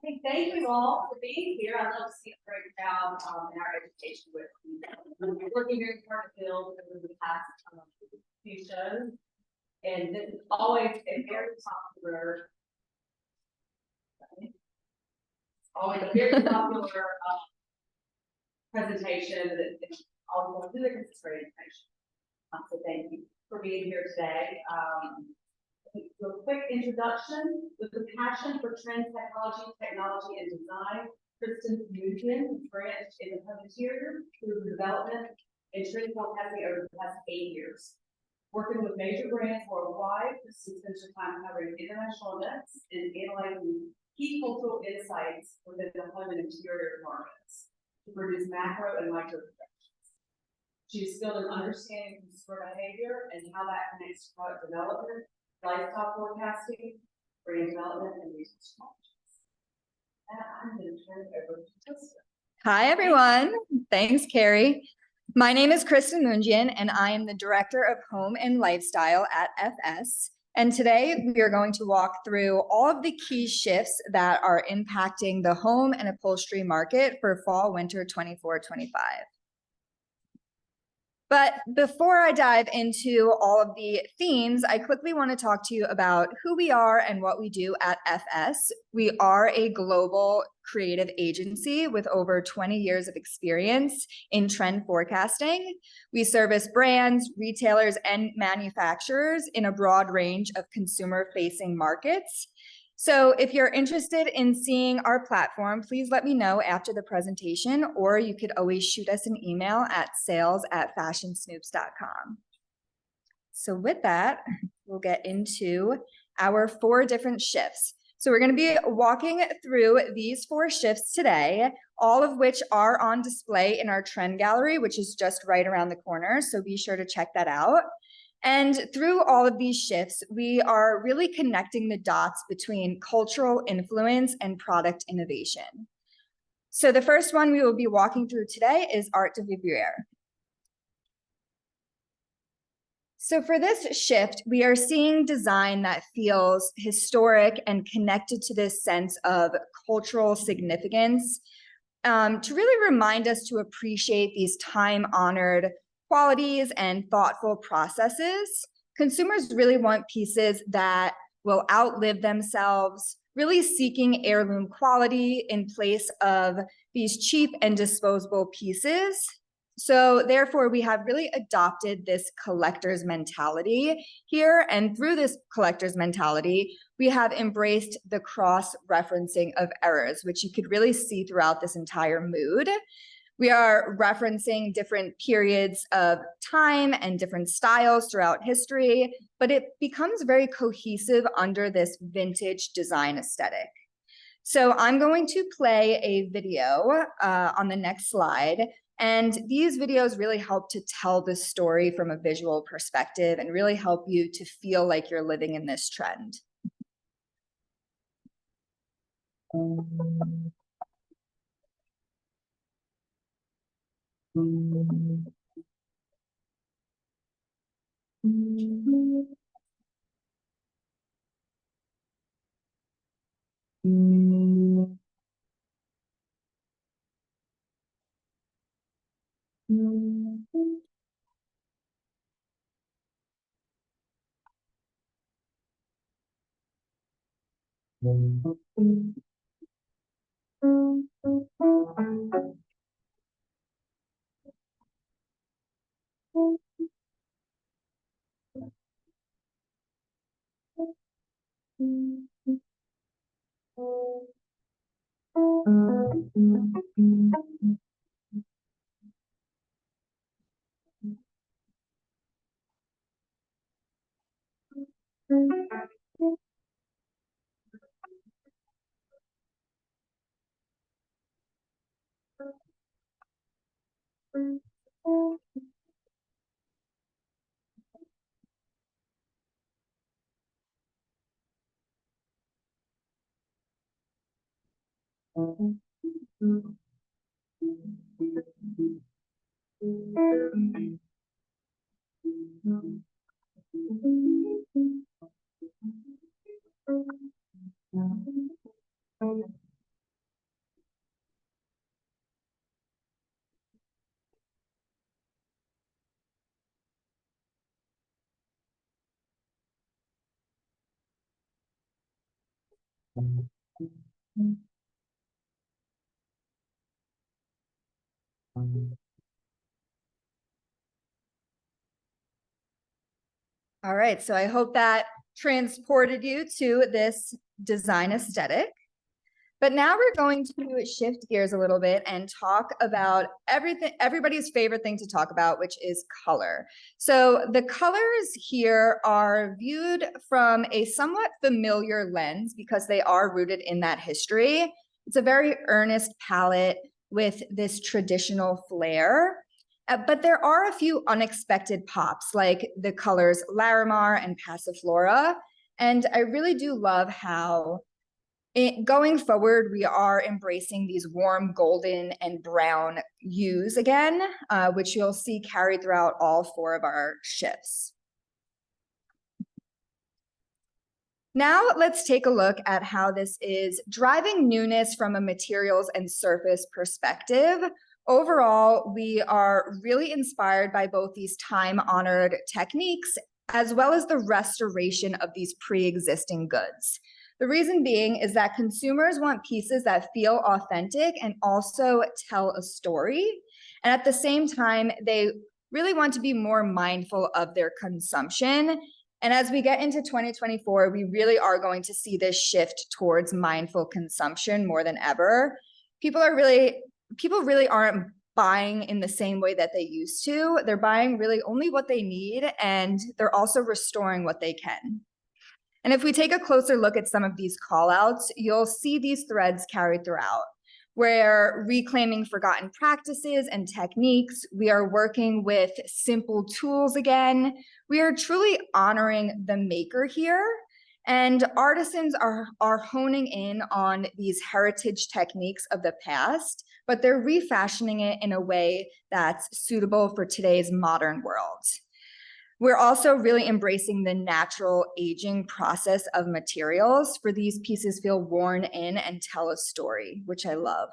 Hey, thank you all for being here. I love to see a breakdown in our education with you. We're working very hard to build over the past few shows, and this is always a very popular, presentation that is also really great information. So thank you for being here today. So a quick introduction. With a passion for trend technology, and design, Kristen Munian branched in the home interior through the development and trend forecasting over the past 8 years. Working with major brands worldwide, Kristen spends her time covering international events and analyzing key cultural insights within the home and interior markets to produce macro and micro projections. She is skilled in understanding consumer behavior and how that connects to product development, lifestyle forecasting, brand development, and research strategies. And I'm going to turn it over to Kristen. Hi, everyone. Thanks, Carrie. My name is Kristen Mungian, and I am the Director of Home and Lifestyle at FS. And today we are going to walk through all of the key shifts that are impacting the home and upholstery market for fall/winter 24-25. But before I dive into all of the themes, I quickly want to talk to you about who we are and what we do at FS. We are a global creative agency with over 20 years of experience in trend forecasting. We service brands, retailers, and manufacturers in a broad range of consumer-facing markets. So if you're interested in seeing our platform, please let me know after the presentation, or you could always shoot us an email at sales@fashionsnoops.com. So with that, we'll get into our 4 different shifts. So we're going to be walking through these 4 shifts today, all of which are on display in our trend gallery, which is just right around the corner. So be sure to check that out. And through all of these shifts, we are really connecting the dots between cultural influence and product innovation. So the first one we will be walking through today is art de vivre. So for this shift, we are seeing design that feels historic and connected to this sense of cultural significance, to really remind us to appreciate these time-honored qualities and thoughtful processes. Consumers really want pieces that will outlive themselves, really seeking heirloom quality in place of these cheap and disposable pieces. So therefore, we have really adopted this collector's mentality here. And through this collector's mentality, we have embraced the cross-referencing of errors, which you could really see throughout this entire mood. We are referencing different periods of time and different styles throughout history, but it becomes very cohesive under this vintage design aesthetic. So I'm going to play a video on the next slide. And these videos really help to tell the story from a visual perspective and really help you to feel like you're living in this trend. All right, so I hope that transported you to this design aesthetic. But now we're going to shift gears a little bit and talk about everybody's favorite thing to talk about, which is color. So the colors here are viewed from a somewhat familiar lens because they are rooted in that history. It's a very earnest palette with this traditional flair. But there are a few unexpected pops, like the colors Larimar and Passiflora. And I really do love how going forward, we are embracing these warm golden and brown hues again, which you'll see carried throughout all 4 of our shifts. Now let's take a look at how this is driving newness from a materials and surface perspective. Overall, we are really inspired by both these time-honored techniques as well as the restoration of these pre-existing goods. The reason being is that consumers want pieces that feel authentic and also tell a story. And at the same time, they really want to be more mindful of their consumption. And as we get into 2024, we really are going to see this shift towards mindful consumption more than ever. People really aren't buying in the same way that they used to. They're buying really only what they need, and they're also restoring what they can. And if we take a closer look at some of these callouts, you'll see these threads carried throughout. We're reclaiming forgotten practices and techniques. We are working with simple tools again. We are truly honoring the maker here. And artisans are honing in on these heritage techniques of the past, but they're refashioning it in a way that's suitable for today's modern world. We're also really embracing the natural aging process of materials, for these pieces feel worn in and tell a story, which I love.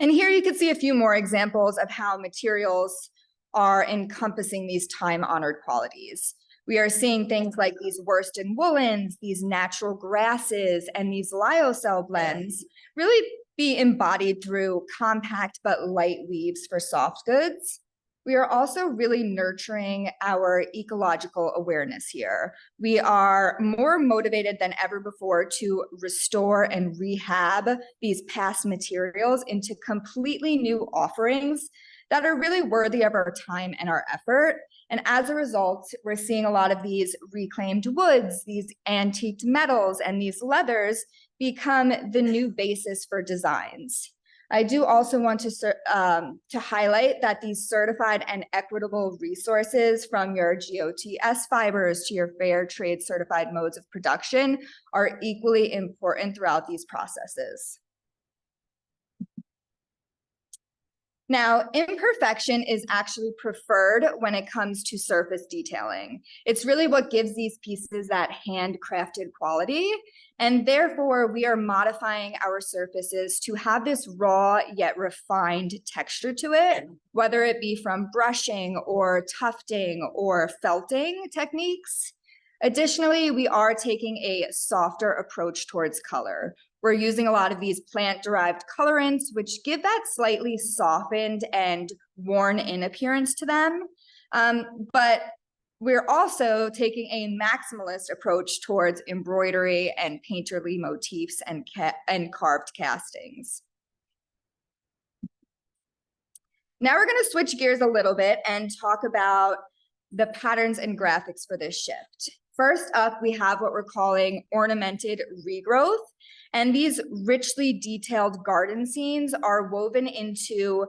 And here you can see a few more examples of how materials are encompassing these time-honored qualities. We are seeing things like these worsted woolens, these natural grasses, and these lyocell blends really be embodied through compact but light weaves for soft goods. We are also really nurturing our ecological awareness here. We are more motivated than ever before to restore and rehab these past materials into completely new offerings that are really worthy of our time and our effort. And as a result, we're seeing a lot of these reclaimed woods, these antiqued metals, and these leathers become the new basis for designs. I do also want to highlight that these certified and equitable resources, from your GOTS fibers to your fair trade certified modes of production, are equally important throughout these processes. Now, imperfection is actually preferred when it comes to surface detailing. It's really what gives these pieces that handcrafted quality. And therefore, we are modifying our surfaces to have this raw yet refined texture to it, whether it be from brushing or tufting or felting techniques. Additionally, we are taking a softer approach towards color. We're using a lot of these plant-derived colorants, which give that slightly softened and worn-in appearance to them. But we're also taking a maximalist approach towards embroidery and painterly motifs and carved castings. Now we're going to switch gears a little bit and talk about the patterns and graphics for this shift. First up, we have what we're calling ornamented regrowth. And these richly detailed garden scenes are woven into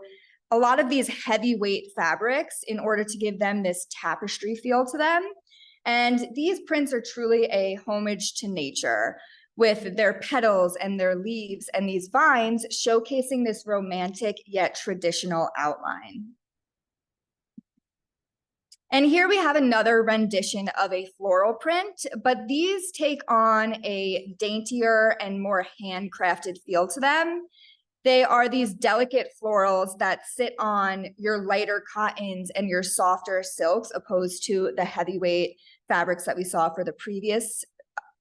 a lot of these heavyweight fabrics in order to give them this tapestry feel to them. And these prints are truly a homage to nature, with their petals and their leaves and these vines showcasing this romantic yet traditional outline. And here we have another rendition of a floral print, but these take on a daintier and more handcrafted feel to them. They are these delicate florals that sit on your lighter cottons and your softer silks, opposed to the heavyweight fabrics that we saw for the previous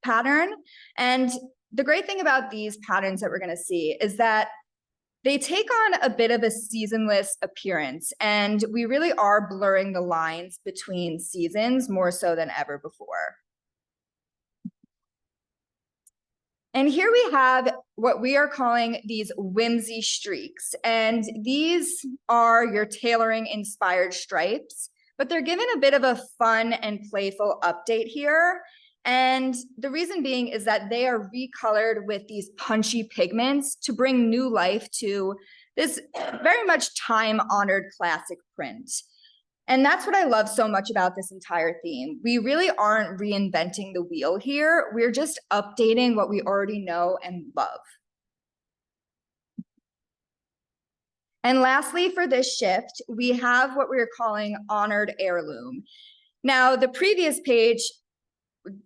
pattern. And the great thing about these patterns that we're going to see is that they take on a bit of a seasonless appearance, and we really are blurring the lines between seasons more so than ever before. And here we have what we are calling these whimsy streaks. And these are your tailoring inspired stripes, but they're given a bit of a fun and playful update here. And the reason being is that they are recolored with these punchy pigments to bring new life to this very much time-honored classic print. And that's what I love so much about this entire theme. We really aren't reinventing the wheel here. We're just updating what we already know and love. And lastly, for this shift, we have what we're calling honored heirloom. Now, the previous page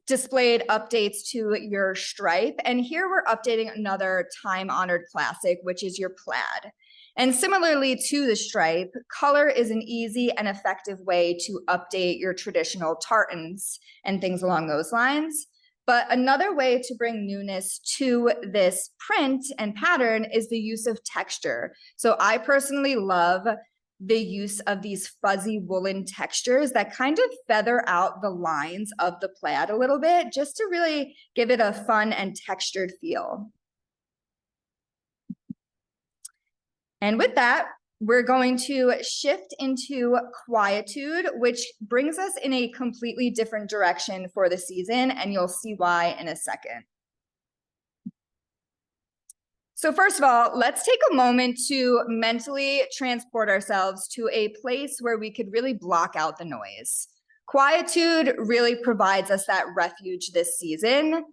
displayed updates to your stripe, and here we're updating another time-honored classic, which is your plaid. And similarly to the stripe, color is an easy and effective way to update your traditional tartans and things along those lines. But another way to bring newness to this print and pattern is the use of texture. So I personally love the use of these fuzzy woolen textures that kind of feather out the lines of the plaid a little bit, just to really give it a fun and textured feel. And with that, we're going to shift into quietude, which brings us in a completely different direction for the season, and you'll see why in a second. So first of all, let's take a moment to mentally transport ourselves to a place where we could really block out the noise. Quietude really provides us that refuge this season.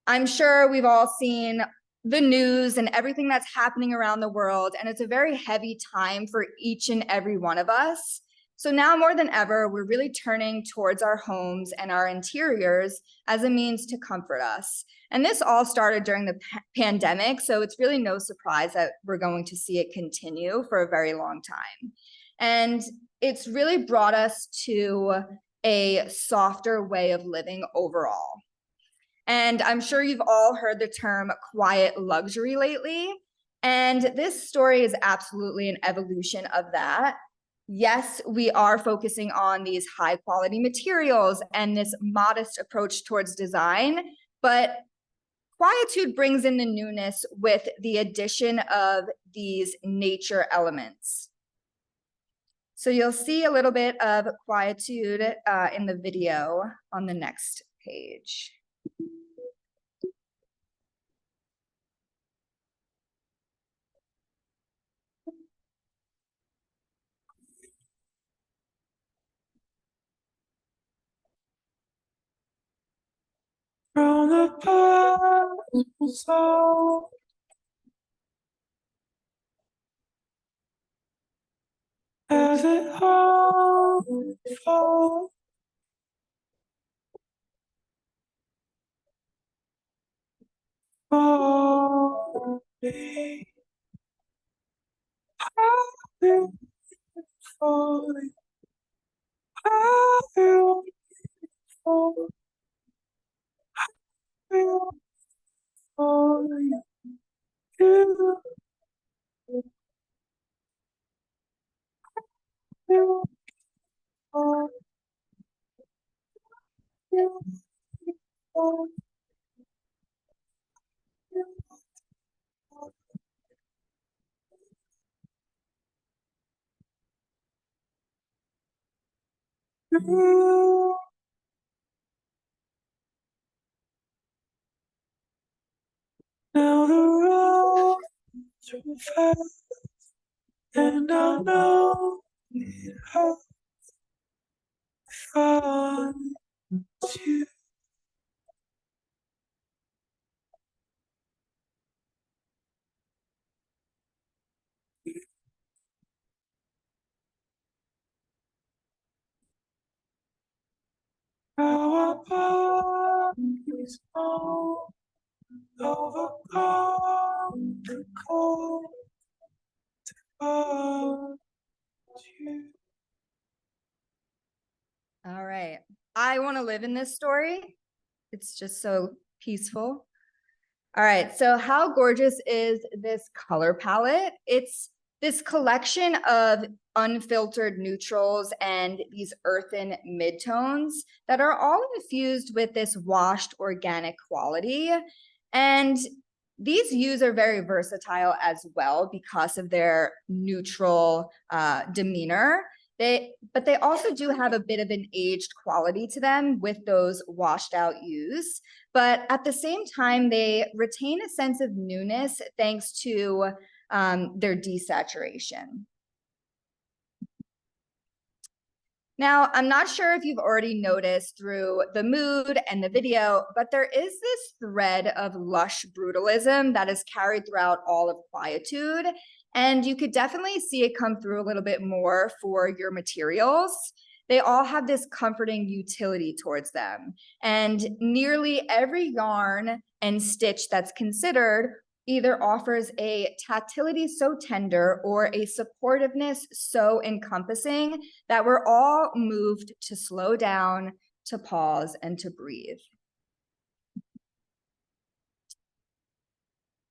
I'm sure we've all seen the news and everything that's happening around the world, and it's a very heavy time for each and every one of us. So now more than ever, we're really turning towards our homes and our interiors as a means to comfort us. And this all started during the pandemic, so it's really no surprise that we're going to see it continue for a very long time. And it's really brought us to a softer way of living overall. And I'm sure you've all heard the term quiet luxury lately. And this story is absolutely an evolution of that. Yes, we are focusing on these high quality materials and this modest approach towards design, but quietude brings in the newness with the addition of these nature elements. So you'll see a little bit of quietude in the video on the next page. From the purple soul, as it all falls, for me, I will fall, I will fall, I will fall, you will fall, you will fall. Now the road will fast, and I know it hurts find you. Our bodies won't overcome the cold of you. All right. I Want to Live in This Story It's just so peaceful. All right, so how gorgeous is this color palette? It's this collection of unfiltered neutrals and these earthen midtones that are all infused with this washed organic quality. And these hues are very versatile as well because of their neutral demeanor. But they also do have a bit of an aged quality to them with those washed out hues. But at the same time, they retain a sense of newness thanks to their desaturation. Now, I'm not sure if you've already noticed through the mood and the video, but there is this thread of lush brutalism that is carried throughout all of Quietude. And you could definitely see it come through a little bit more for your materials. They all have this comforting utility towards them. And nearly every yarn and stitch that's considered either offers a tactility so tender or a supportiveness so encompassing that we're all moved to slow down, to pause, and to breathe.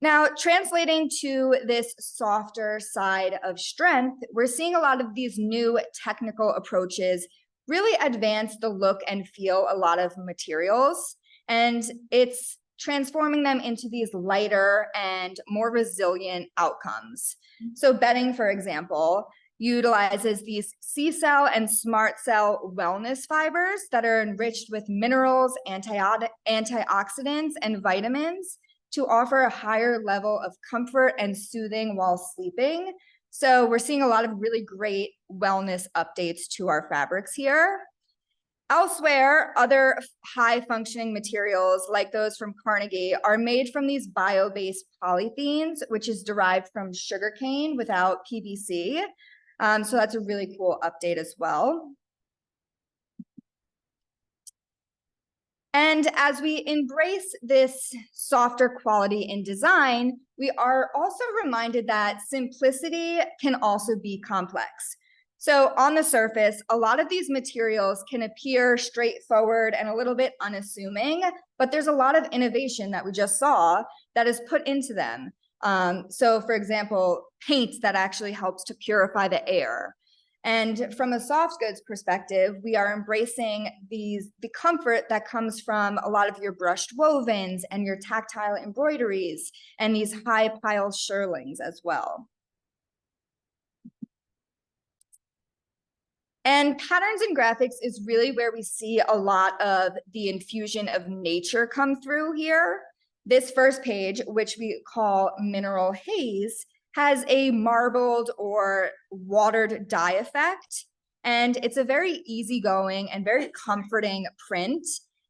Now, translating to this softer side of strength, we're seeing a lot of these new technical approaches really advance the look and feel a lot of materials, and it's transforming them into these lighter and more resilient outcomes. So bedding, for example, utilizes these C-cell and smart cell wellness fibers that are enriched with minerals, antioxidants, and vitamins to offer a higher level of comfort and soothing while sleeping. So we're seeing a lot of really great wellness updates to our fabrics here. Elsewhere, other high-functioning materials like those from Carnegie are made from these bio-based polythenes, which is derived from sugarcane without PVC. So that's a really cool update as well. And as we embrace this softer quality in design, we are also reminded that simplicity can also be complex. So on the surface, a lot of these materials can appear straightforward and a little bit unassuming, but there's a lot of innovation that we just saw that is put into them. So for example, paint that actually helps to purify the air. And from a soft goods perspective, we are embracing the comfort that comes from a lot of your brushed wovens and your tactile embroideries and these high pile shearlings as well. And patterns and graphics is really where we see a lot of the infusion of nature come through here. This first page, which we call Mineral Haze, has a marbled or watered dye effect. And it's a very easygoing and very comforting print.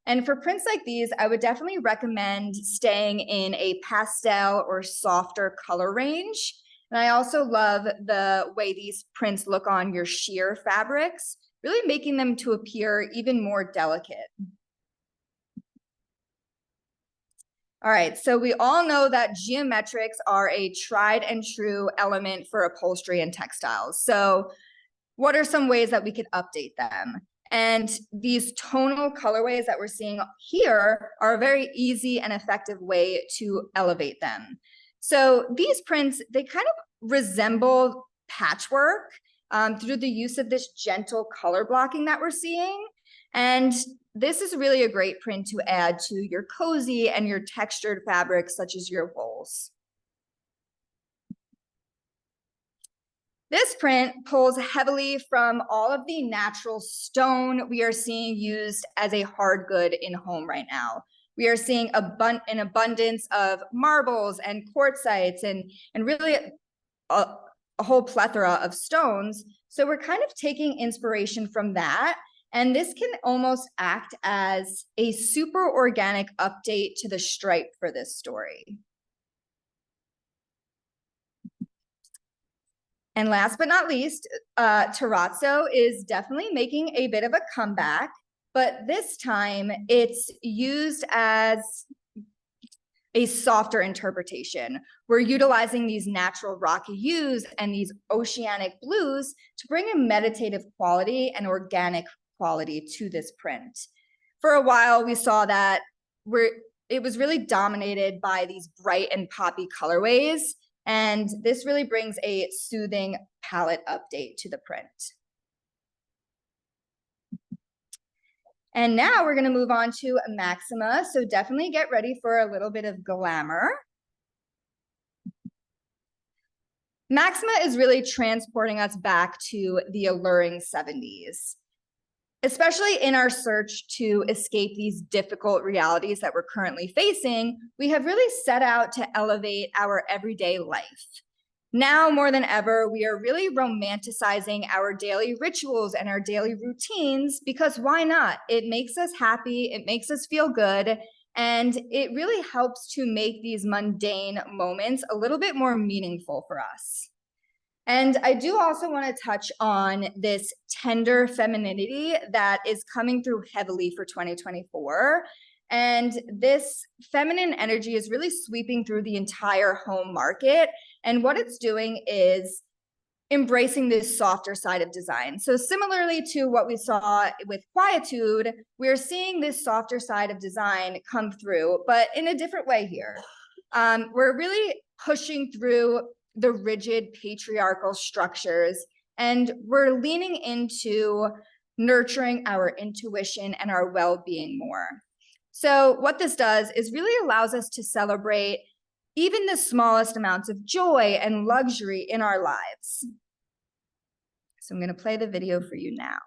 And for prints like these, I would definitely recommend staying in a pastel or softer color range. And I also love the way these prints look on your sheer fabrics, really making them to appear even more delicate. All right, so we all know that geometrics are a tried and true element for upholstery and textiles. So what are some ways that we could update them? And these tonal colorways that we're seeing here are a very easy and effective way to elevate them. So these prints, they kind of resemble patchwork through the use of this gentle color blocking that we're seeing. And this is really a great print to add to your cozy and your textured fabrics, such as your wools. This print pulls heavily from all of the natural stone we are seeing used as a hard good in home right now. We are seeing an abundance of marbles and quartzites and really a whole plethora of stones. So we're kind of taking inspiration from that. And this can almost act as a super organic update to the stripe for this story. And last but not least, terrazzo is definitely making a bit of a comeback, but this time it's used as a softer interpretation. We're utilizing these natural rocky hues and these oceanic blues to bring a meditative quality and organic quality to this print. For a while, we saw that it was really dominated by these bright and poppy colorways. And this really brings a soothing palette update to the print. And now we're going to move on to Maxima. So definitely get ready for a little bit of glamour. Maxima is really transporting us back to the alluring 70s, especially in our search to escape these difficult realities that we're currently facing. We have really set out to elevate our everyday life. Now more than ever, we are really romanticizing our daily rituals and our daily routines, because why not? It makes us happy, it makes us feel good, and it really helps to make these mundane moments a little bit more meaningful for us. And I do also want to touch on this tender femininity that is coming through heavily for 2024. And this feminine energy is really sweeping through the entire home market. And what it's doing is embracing this softer side of design. So similarly to what we saw with Quietude, we're seeing this softer side of design come through, but in a different way here. We're really pushing through the rigid patriarchal structures, and we're leaning into nurturing our intuition and our well-being more. So what this does is really allows us to celebrate even the smallest amounts of joy and luxury in our lives. So I'm going to play the video for you now.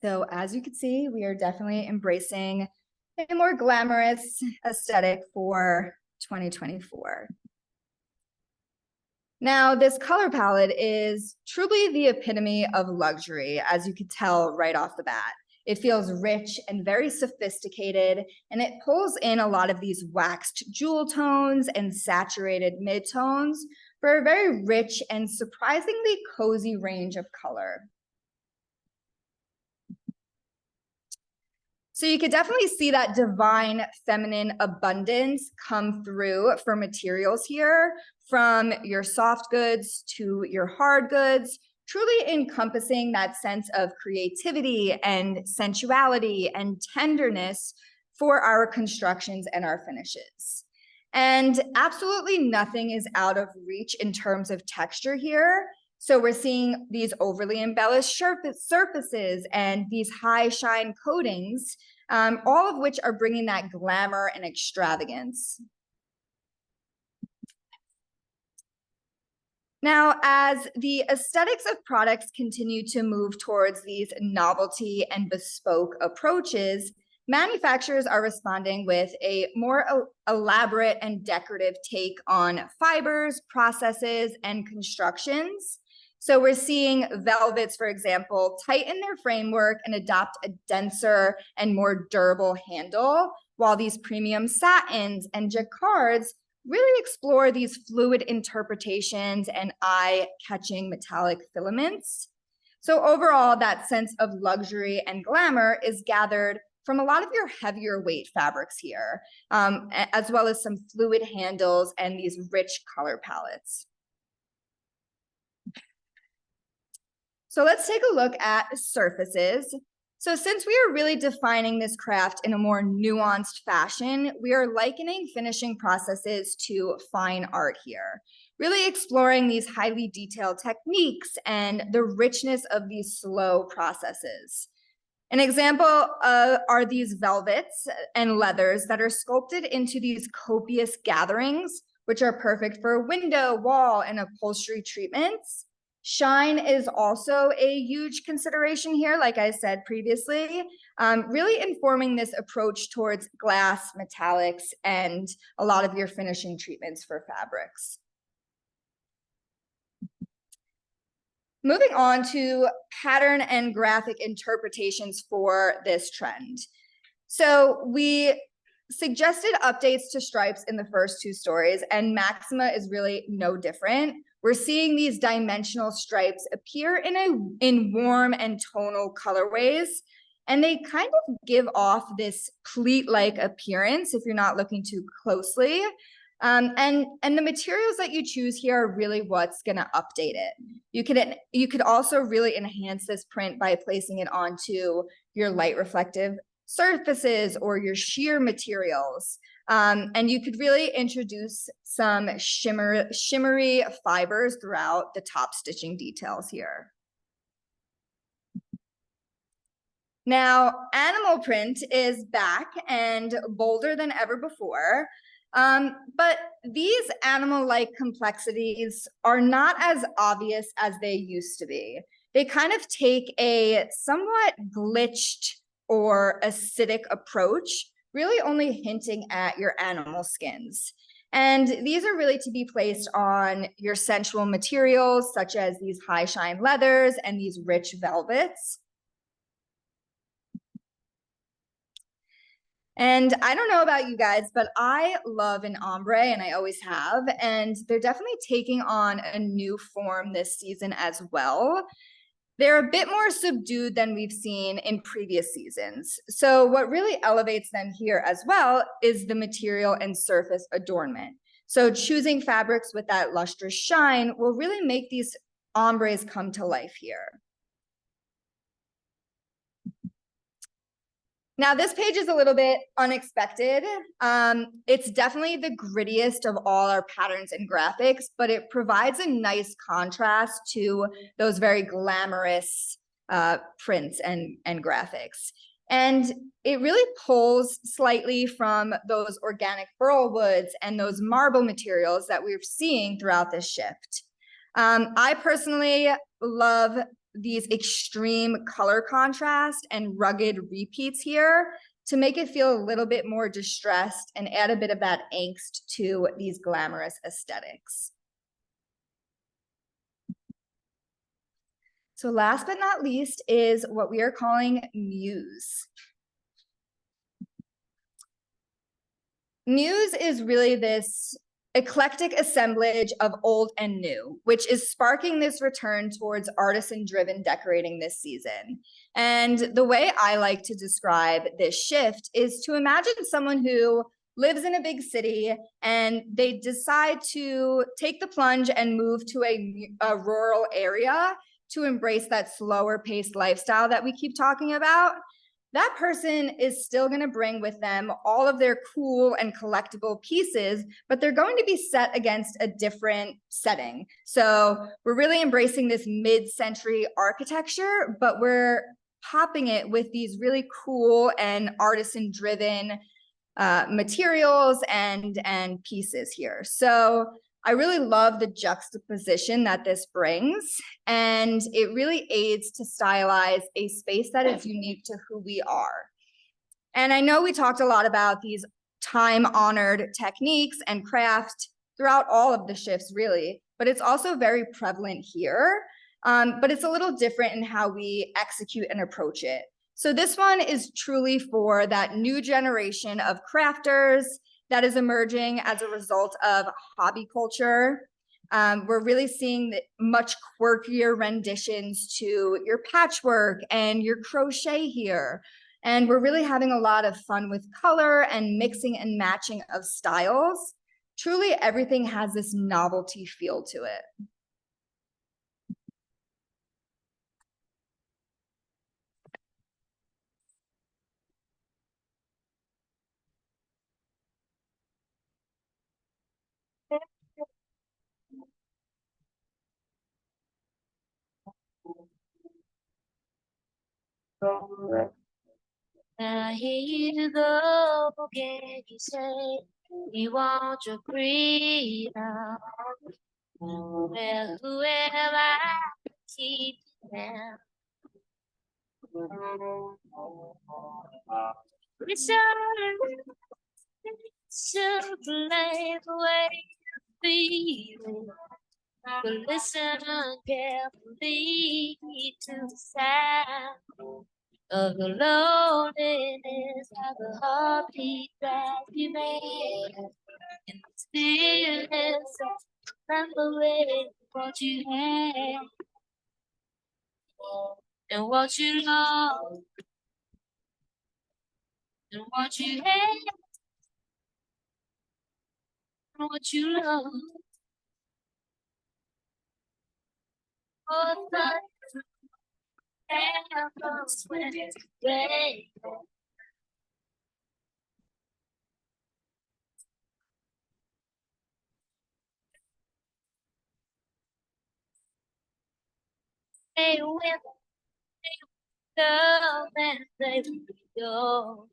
So as you can see, we are definitely embracing a more glamorous aesthetic for 2024. Now, this color palette is truly the epitome of luxury, as you could tell right off the bat. It feels rich and very sophisticated, and it pulls in a lot of these waxed jewel tones and saturated midtones for a very rich and surprisingly cozy range of color. So you could definitely see that divine feminine abundance come through for materials here, from your soft goods to your hard goods, truly encompassing that sense of creativity and sensuality and tenderness for our constructions and our finishes. And absolutely nothing is out of reach in terms of texture here. So we're seeing these overly embellished surfaces and these high shine coatings, all of which are bringing that glamour and extravagance. Now, as the aesthetics of products continue to move towards these novelty and bespoke approaches, manufacturers are responding with a more elaborate and decorative take on fibers, processes, and constructions. So we're seeing velvets, for example, tighten their framework and adopt a denser and more durable handle, while these premium satins and jacquards really explore these fluid interpretations and eye-catching metallic filaments. So overall, that sense of luxury and glamour is gathered from a lot of your heavier weight fabrics here, as well as some fluid handles and these rich color palettes. So let's take a look at surfaces. So since we are really defining this craft in a more nuanced fashion, we are likening finishing processes to fine art here, really exploring these highly detailed techniques and the richness of these slow processes. An example are these velvets and leathers that are sculpted into these copious gatherings, which are perfect for window, wall, and upholstery treatments. Shine is also a huge consideration here, like I said previously, really informing this approach towards glass, metallics, and a lot of your finishing treatments for fabrics. Moving on to pattern and graphic interpretations for this trend. So we suggested updates to stripes in the first two stories, and Maxima is really no different. We're seeing these dimensional stripes appear in warm and tonal colorways, and they kind of give off this pleat-like appearance if you're not looking too closely. And the materials that you choose here are really what's going to update it. You could also really enhance this print by placing it onto your light reflective surfaces or your sheer materials. And you could really introduce some shimmery fibers throughout the top stitching details here. Now, animal print is back and bolder than ever before. But these animal-like complexities are not as obvious as they used to be. They kind of take a somewhat glitched or acidic approach, really only hinting at your animal skins. And these are really to be placed on your sensual materials, such as these high shine leathers and these rich velvets. And I don't know about you guys, but I love an ombre, and I always have, and they're definitely taking on a new form this season as well. They're a bit more subdued than we've seen in previous seasons. So what really elevates them here as well is the material and surface adornment. So choosing fabrics with that lustrous shine will really make these ombres come to life here. Now, this page is a little bit unexpected. It's definitely the grittiest of all our patterns and graphics, but it provides a nice contrast to those very glamorous prints and graphics. And it really pulls slightly from those organic burl woods and those marble materials that we're seeing throughout this shift. I personally love these extreme color contrast and rugged repeats here to make it feel a little bit more distressed and add a bit of that angst to these glamorous aesthetics. So last but not least is what we are calling Muse. Muse is really this eclectic assemblage of old and new, which is sparking this return towards artisan-driven decorating this season. And the way I like to describe this shift is to imagine someone who lives in a big city and they decide to take the plunge and move to a rural area to embrace that slower paced lifestyle that we keep talking about. That person is still going to bring with them all of their cool and collectible pieces, but they're going to be set against a different setting. So we're really embracing this mid-century architecture, but we're popping it with these really cool and artisan-driven materials and pieces here. So I really love the juxtaposition that this brings, and it really aids to stylize a space that is unique to who we are. And I know we talked a lot about these time-honored techniques and craft throughout all of the shifts, really, but it's also very prevalent here. But it's a little different in how we execute and approach it. So this one is truly for that new generation of crafters that is emerging as a result of hobby culture. We're really seeing much quirkier renditions to your patchwork and your crochet here. And we're really having a lot of fun with color and mixing and matching of styles. Truly, everything has this novelty feel to it. Now here you go again, you say you want your freedom. Well, who am I to keep you down? It's so blame the way you feel. But listen carefully to the sound of the loneliness of the heartbeat that you made. In the stillness of remembering what you had and what you lost and what you had and what you lost. Oh, the heavens when it's day. They will come and they will go.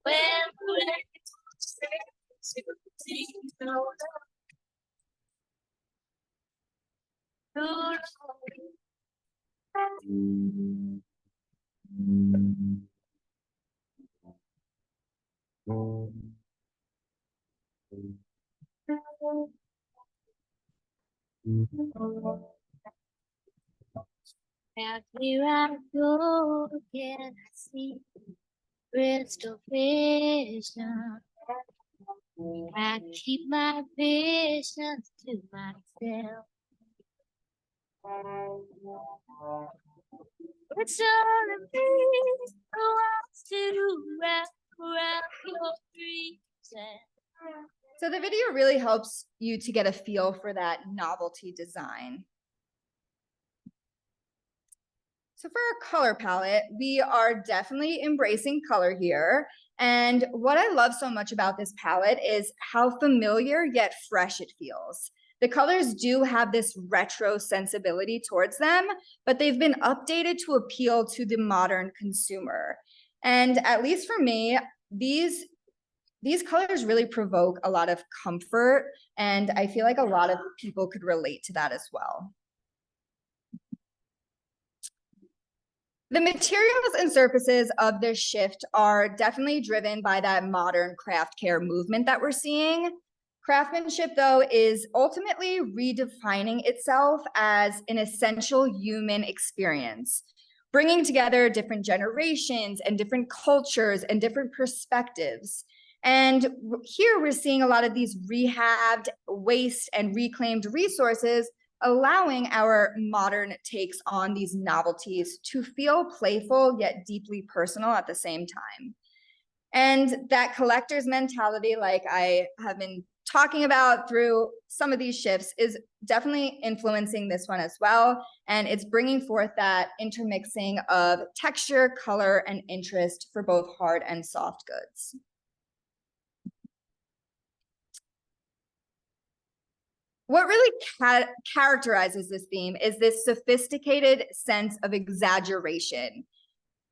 When and here I go again, I see crystal vision. I keep my visions to myself. It's all a piece wants to wrap around your dreams. So the video really helps you to get a feel for that novelty design. So for our color palette, we are definitely embracing color here. And what I love so much about this palette is how familiar yet fresh it feels. The colors do have this retro sensibility towards them, but they've been updated to appeal to the modern consumer. And at least for me, these colors really provoke a lot of comfort, and I feel like a lot of people could relate to that as well. The materials and surfaces of this shift are definitely driven by that modern craft care movement that we're seeing. Craftsmanship, though, is ultimately redefining itself as an essential human experience, bringing together different generations and different cultures and different perspectives. And here we're seeing a lot of these rehabbed, waste, and reclaimed resources, allowing our modern takes on these novelties to feel playful yet deeply personal at the same time. And that collector's mentality, like I have been talking about through some of these shifts, is definitely influencing this one as well. And it's bringing forth that intermixing of texture, color, and interest for both hard and soft goods. What really characterizes this theme is this sophisticated sense of exaggeration,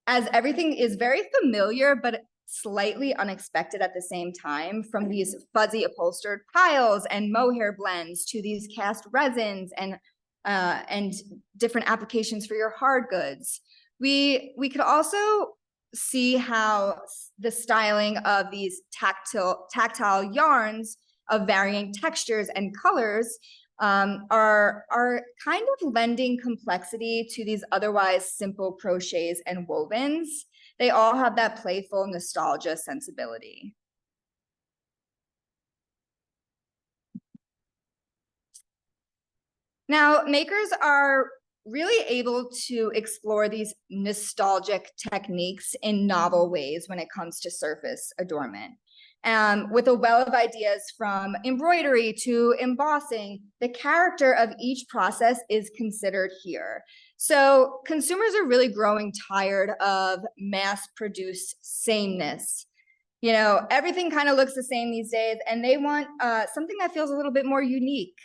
as everything is very familiar but slightly unexpected at the same time, from these fuzzy upholstered piles and mohair blends to these cast resins and different applications for your hard goods. We could also see how the styling of these tactile yarns of varying textures and colors are kind of lending complexity to these otherwise simple crochets and wovens. They all have that playful nostalgia sensibility. Now, makers are really able to explore these nostalgic techniques in novel ways when it comes to surface adornment. With a well of ideas from embroidery to embossing, the character of each process is considered here. So consumers are really growing tired of mass-produced sameness. You know, everything kind of looks the same these days, and they want something that feels a little bit more unique.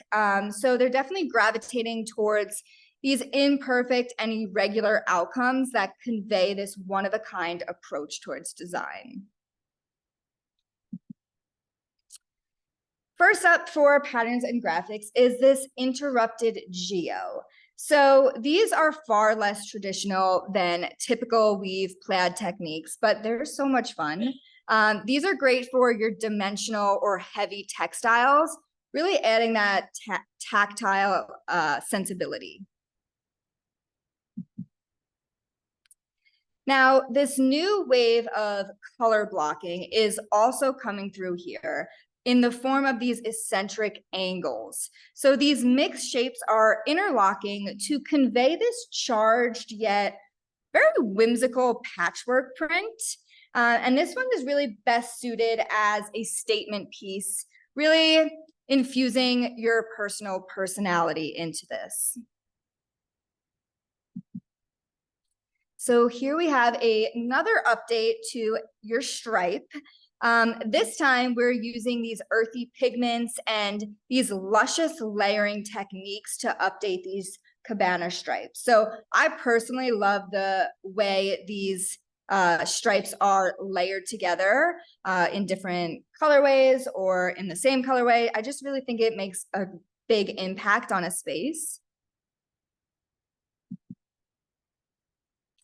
So they're definitely gravitating towards these imperfect and irregular outcomes that convey this one-of-a-kind approach towards design. First up for patterns and graphics is this interrupted geo. So these are far less traditional than typical weave plaid techniques, but they're so much fun. These are great for your dimensional or heavy textiles, really adding that tactile sensibility. Now, this new wave of color blocking is also coming through here in the form of these eccentric angles. So these mixed shapes are interlocking to convey this charged yet very whimsical patchwork print. And this one is really best suited as a statement piece, really infusing your personal personality into this. So here we have another update to your stripe. This time we're using these earthy pigments and these luscious layering techniques to update these cabana stripes. So I personally love the way these stripes are layered together in different colorways or in the same colorway. I just really think it makes a big impact on a space.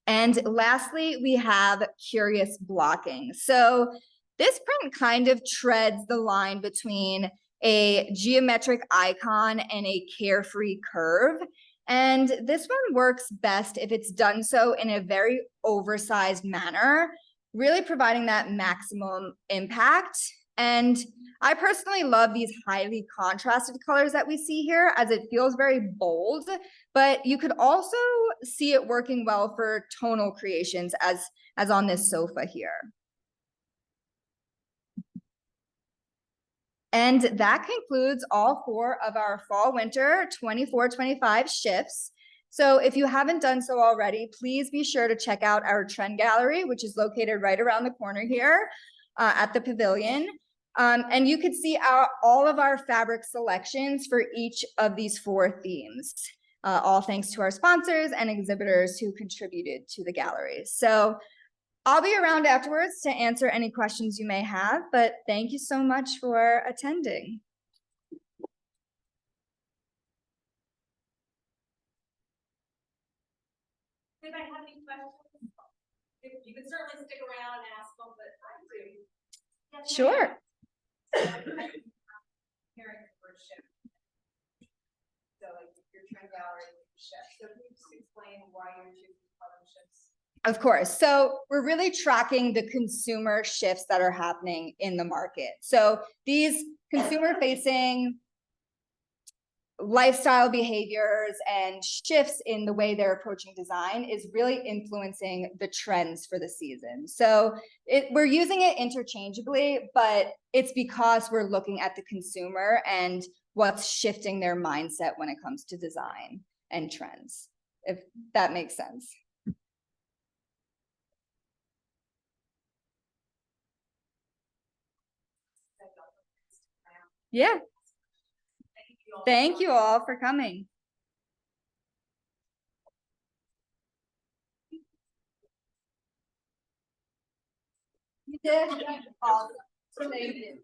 And lastly, we have curious blocking. So this print kind of treads the line between a geometric icon and a carefree curve. And this one works best if it's done so in a very oversized manner, really providing that maximum impact. And I personally love these highly contrasted colors that we see here, as it feels very bold, but you could also see it working well for tonal creations as on this sofa here. And that concludes all 4 of our fall winter 24-25 shifts. So if you haven't done so already, please be sure to check out our trend gallery, which is located right around the corner here at the pavilion. And you could see all of our fabric selections for each of these 4 themes, all thanks to our sponsors and exhibitors who contributed to the gallery. So I'll be around afterwards to answer any questions you may have, but thank you so much for attending. Anybody have any questions? You can certainly stick around and ask them, but I agree. Yes, Sure. Hearing the word shift. So like your trend gallery shift. So can you just explain why you're choosing color shifts? Of course. So we're really tracking the consumer shifts that are happening in the market. So these consumer-facing lifestyle behaviors and shifts in the way they're approaching design is really influencing the trends for the season. So we're using it interchangeably, but it's because we're looking at the consumer and what's shifting their mindset when it comes to design and trends, if that makes sense. Yeah. Thank you all for coming. You did. Awesome. Thank you.